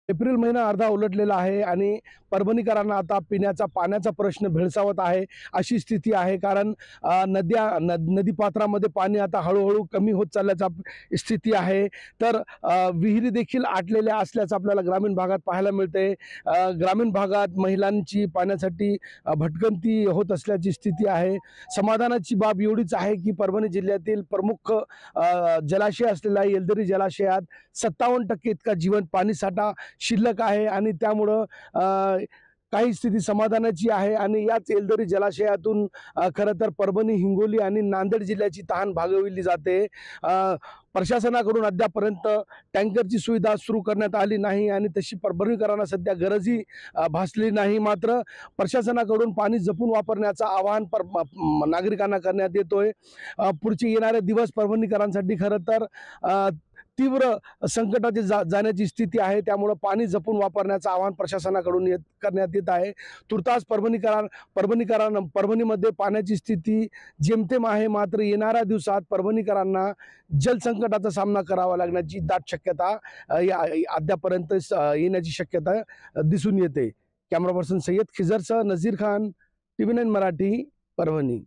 April महिना अर्धा उलटलेला आहे आणि परभणीकरांना आता पिण्याचा पाण्याचा प्रश्न भेडसावत आहे अशी स्थिती आहे। कारण नदीपात्रामध्ये पाणी आता हळूहळू कमी होत चालल्याचा स्थिती आहे। तर विहिरी देखील आटलेल्या असल्याचं आपल्याला ग्रामीण भागात पाहायला मिळते। ग्रामीण भागात महिलांची पाण्यासाठी भटकंती होत असल्याची स्थिती आहे। समाधानाची बाब एवढीच आहे की परभणी जिल्ह्यातील प्रमुख जलाशय असलेला येलदरी जलाशयात 57% इतका जीवन पाणी साठा शिल्लक आहे आणि त्यामुळं काही स्थिती समाधानाची आहे। आणि याच येलदरी जलाशयातून खरं तर परभणी, हिंगोली आणि नांदेड जिल्ह्याची तहान भागविली जाते। प्रशासनाकडून अद्यापर्यंत टँकरची सुविधा सुरू करण्यात आली नाही आणि तशी परभणीकरांना सध्या गरजही भासली नाही। मात्र प्रशासनाकडून पाणी जपून वापरण्याचं आवाहन नागरिकांना करण्यात येतोय। पुढचे येणारे दिवस परभणीकरांसाठी खरं तर तीव्र संकटाची जाण्याची स्थिती आहे। त्यामुळे पाणी जपून वापरण्याचं आवाहन प्रशासनाकडून करण्यात येत आहे। तुर्तास परभणीमध्ये पाण्याची स्थिती जेमतेम आहे। मात्र येणाऱ्या दिवसात परभणीकरांना जलसंकटाचा सामना करावा लागण्याची दाट शक्यता अद्यापर्यंत येण्याची शक्यता दिसून येते। कॅमेरा पर्सन सय्यद खिजरसह नजीर खान, TV9 मराठी, परभणी।